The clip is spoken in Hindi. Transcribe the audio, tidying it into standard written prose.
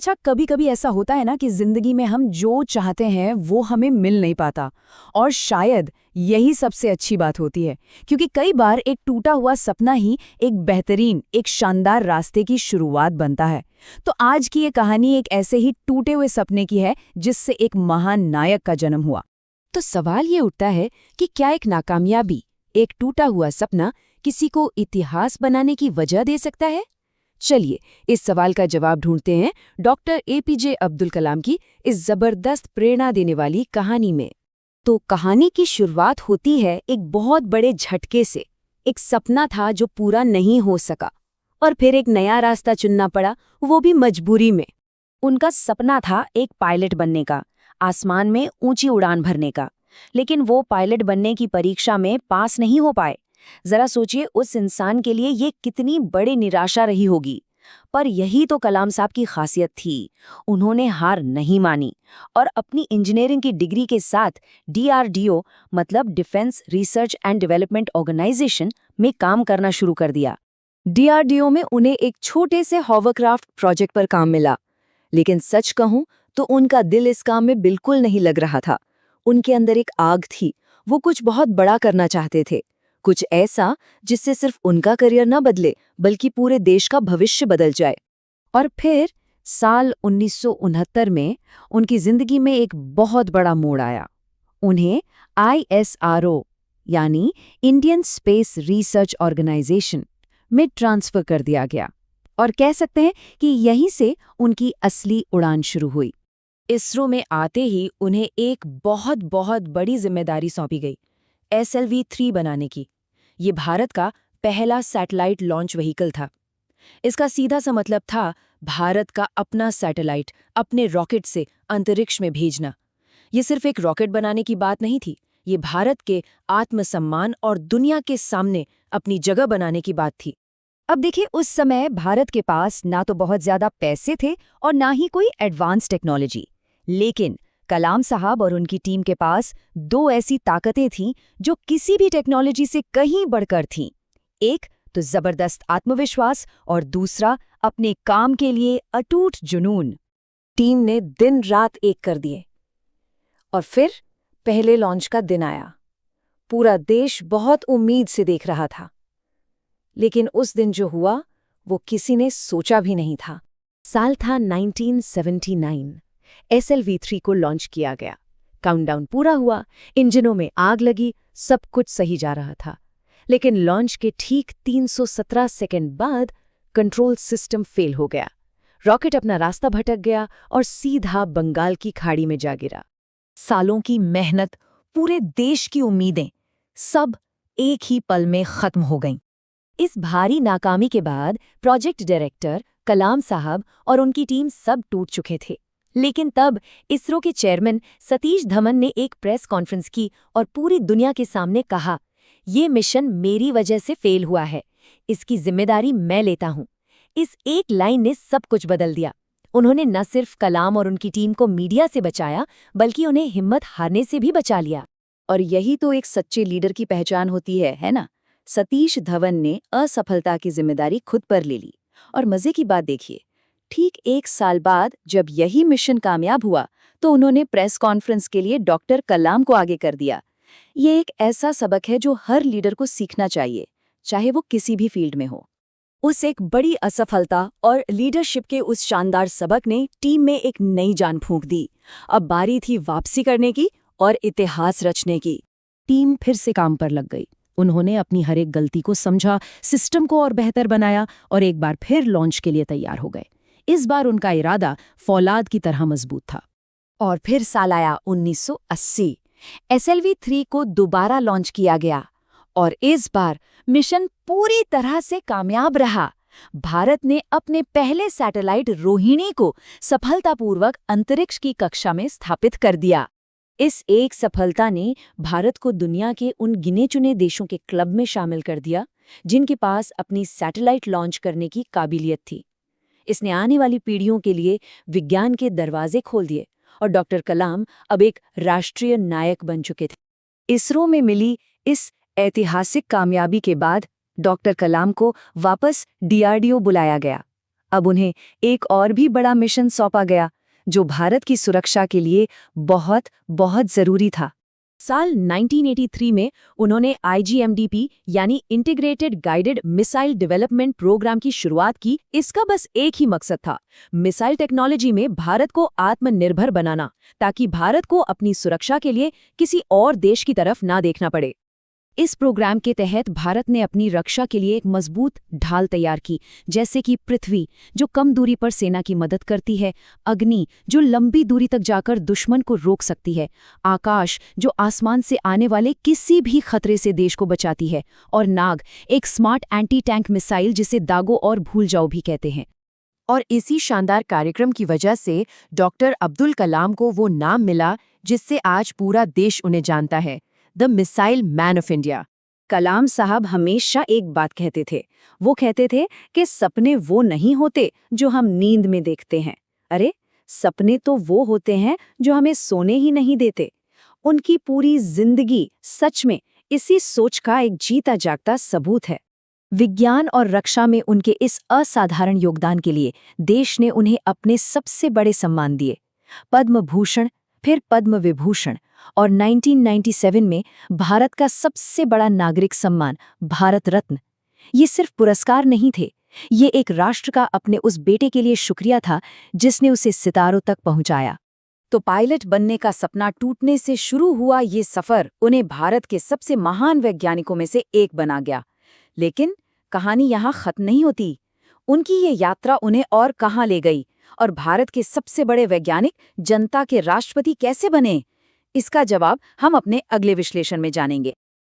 अच्छा, कभी कभी ऐसा होता है ना कि जिंदगी में हम जो चाहते हैं वो हमें मिल नहीं पाता। और शायद यही सबसे अच्छी बात होती है, क्योंकि कई बार एक टूटा हुआ सपना ही एक शानदार रास्ते की शुरुआत बनता है। तो आज की ये कहानी एक ऐसे ही टूटे हुए सपने की है जिससे एक महान नायक का जन्म हुआ। तो सवाल ये उठता है कि क्या एक नाकामयाबी, एक टूटा हुआ सपना किसी को इतिहास बनाने की वजह दे सकता है? चलिए इस सवाल का जवाब ढूंढते हैं डॉक्टर एपीजे अब्दुल कलाम की इस जबरदस्त प्रेरणा देने वाली कहानी में। तो कहानी की शुरुआत होती है एक बहुत बड़े झटके से। एक सपना था जो पूरा नहीं हो सका और फिर एक नया रास्ता चुनना पड़ा, वो भी मजबूरी में। उनका सपना था एक पायलट बनने का, आसमान में ऊंची उड़ान भरने का। लेकिन वो पायलट बनने की परीक्षा में पास नहीं हो पाए। जरा सोचिए, उस इंसान के लिए ये कितनी बड़ी निराशा रही होगी। पर यही तो कलाम साहब की खासियत थी। उन्होंने हार नहीं मानी और अपनी इंजीनियरिंग की डिग्री के साथ डीआरडीओ मतलब defence research and development organisation में काम करना शुरू कर दिया। डीआरडीओ में उन्हें एक छोटे से हॉवरक्राफ्ट प्रोजेक्ट पर काम मिला, लेकिन सच कहूं तो उनका दिल इस काम में बिल्कुल नहीं लग रहा था। उनके अंदर एक आग थी, वो कुछ बहुत बड़ा करना चाहते थे, कुछ ऐसा जिससे सिर्फ उनका करियर न बदले बल्कि पूरे देश का भविष्य बदल जाए। और फिर साल 1969 में उनकी जिंदगी में एक बहुत बड़ा मोड़ आया। उन्हें आईएसआरओ यानी इंडियन स्पेस रिसर्च ऑर्गेनाइजेशन में ट्रांसफर कर दिया गया और कह सकते हैं कि यहीं से उनकी असली उड़ान शुरू हुई। इसरो में आते ही उन्हें एक बहुत बहुत बड़ी जिम्मेदारी सौंपी गई, SLV-3 बनाने की। ये भारत का पहला सैटेलाइट लॉन्च व्हीकल था। इसका सीधा सा मतलब था भारत का अपना सैटेलाइट अपने रॉकेट से अंतरिक्ष में भेजना। ये सिर्फ एक रॉकेट बनाने की बात नहीं थी, ये भारत के आत्मसम्मान और दुनिया के सामने अपनी जगह बनाने की बात थी। अब देखिए, उस समय भारत के पास ना तो बहुत ज्यादा पैसे थे और ना ही कोई एडवांस टेक्नोलॉजी, लेकिन कलाम साहब और उनकी टीम के पास दो ऐसी ताकतें थीं जो किसी भी टेक्नोलॉजी से कहीं बढ़कर थीं। एक तो जबरदस्त आत्मविश्वास और दूसरा अपने काम के लिए अटूट जुनून। टीम ने दिन रात एक कर दिए और फिर पहले लॉन्च का दिन आया। पूरा देश बहुत उम्मीद से देख रहा था, लेकिन उस दिन जो हुआ वो किसी ने सोचा भी नहीं था। साल था 1979। SLV-3 को लॉन्च किया गया। काउंटडाउन पूरा हुआ, इंजनों में आग लगी, सब कुछ सही जा रहा था। लेकिन लॉन्च के ठीक 317 सेकंड बाद कंट्रोल सिस्टम फेल हो गया। रॉकेट अपना रास्ता भटक गया और सीधा बंगाल की खाड़ी में जा गिरा। सालों की मेहनत, पूरे देश की उम्मीदें, सब एक ही पल में खत्म हो गईं। इस भारी नाकामी के बाद प्रोजेक्ट डायरेक्टर कलाम साहब और उनकी टीम सब टूट चुके थे। लेकिन तब इसरो के चेयरमैन सतीश धवन ने एक प्रेस कॉन्फ्रेंस की और पूरी दुनिया के सामने कहा, ये मिशन मेरी वजह से फेल हुआ है, इसकी जिम्मेदारी मैं लेता हूं। इस एक लाइन ने सब कुछ बदल दिया। उन्होंने न सिर्फ कलाम और उनकी टीम को मीडिया से बचाया, बल्कि उन्हें हिम्मत हारने से भी बचा लिया। और यही तो एक सच्चे लीडर की पहचान होती है ना? सतीश धवन ने असफलता की जिम्मेदारी खुद पर ले ली। और मजे की बात देखिए, ठीक एक साल बाद जब यही मिशन कामयाब हुआ तो उन्होंने प्रेस कॉन्फ्रेंस के लिए डॉक्टर कलाम को आगे कर दिया। ये एक ऐसा सबक है जो हर लीडर को सीखना चाहिए, चाहे वो किसी भी फील्ड में हो। उस एक बड़ी असफलता और लीडरशिप के उस शानदार सबक ने टीम में एक नई जान फूंक दी। अब बारी थी वापसी करने की और इतिहास रचने की। टीम फिर से काम पर लग गई। उन्होंने अपनी हर एक गलती को समझा, सिस्टम को और बेहतर बनाया और एक बार फिर लॉन्च के लिए तैयार हो गए। इस बार उनका इरादा फौलाद की तरह मजबूत था। और फिर साल आया 1980। SLV-3 को दोबारा लॉन्च किया गया और इस बार मिशन पूरी तरह से कामयाब रहा। भारत ने अपने पहले सैटेलाइट रोहिणी को सफलतापूर्वक अंतरिक्ष की कक्षा में स्थापित कर दिया। इस एक सफलता ने भारत को दुनिया के उन गिने चुने देशों के क्लब में शामिल कर दिया जिनके पास अपनी सैटेलाइट लॉन्च करने की काबिलियत थी। इसने आने वाली पीढ़ियों के लिए विज्ञान के दरवाजे खोल दिए और डॉक्टर कलाम अब एक राष्ट्रीय नायक बन चुके थे। इसरो में मिली इस ऐतिहासिक कामयाबी के बाद डॉक्टर कलाम को वापस डीआरडीओ बुलाया गया। अब उन्हें एक और भी बड़ा मिशन सौंपा गया, जो भारत की सुरक्षा के लिए बहुत बहुत जरूरी था। साल 1983 में उन्होंने IGMDP यानी integrated guided missile development programme की शुरुआत की। इसका बस एक ही मकसद था, मिसाइल टेक्नोलॉजी में भारत को आत्मनिर्भर बनाना, ताकि भारत को अपनी सुरक्षा के लिए किसी और देश की तरफ ना देखना पड़े। इस प्रोग्राम के तहत भारत ने अपनी रक्षा के लिए एक मजबूत ढाल तैयार की, जैसे कि पृथ्वी, जो कम दूरी पर सेना की मदद करती है, अग्नि, जो लंबी दूरी तक जाकर दुश्मन को रोक सकती है, आकाश, जो आसमान से आने वाले किसी भी खतरे से देश को बचाती है, और नाग, एक स्मार्ट एंटी टैंक मिसाइल जिसे दागो और भूल जाओ भी कहते हैं। और इसी शानदार कार्यक्रम की वजह से डॉक्टर अब्दुल कलाम को वो नाम मिला जिससे आज पूरा देश उन्हें जानता है, the missile man of India. Kalam साहब हमेशा एक बात कहते थे, वो कहते थे कि सपने वो नहीं होते जो हम नींद में देखते हैं, अरे सपने तो वो होते हैं जो हमें सोने ही नहीं देते। उनकी पूरी जिंदगी सच में इसी सोच का एक जीता जागता सबूत है। विज्ञान और रक्षा में उनके इस असाधारण योगदान के लिए देश ने उन्हें अपने सबसे बड़े सम्मान दिए, पद्म भूषण, फिर पद्म विभूषण, और 1997 में भारत का सबसे बड़ा नागरिक सम्मान भारत रत्न। ये सिर्फ पुरस्कार नहीं थे, ये एक राष्ट्र का अपने उस बेटे के लिए शुक्रिया था जिसने उसे सितारों तक पहुंचाया। तो पायलट बनने का सपना टूटने से शुरू हुआ ये सफर उन्हें भारत के सबसे महान वैज्ञानिकों में से एक बना गया। लेकिन कहानी यहाँ खत्म नहीं होती। उनकी ये यात्रा उन्हें और कहाँ ले गई, और भारत के सबसे बड़े वैज्ञानिक जनता के राष्ट्रपति कैसे बने, इसका जवाब हम अपने अगले विश्लेषण में जानेंगे।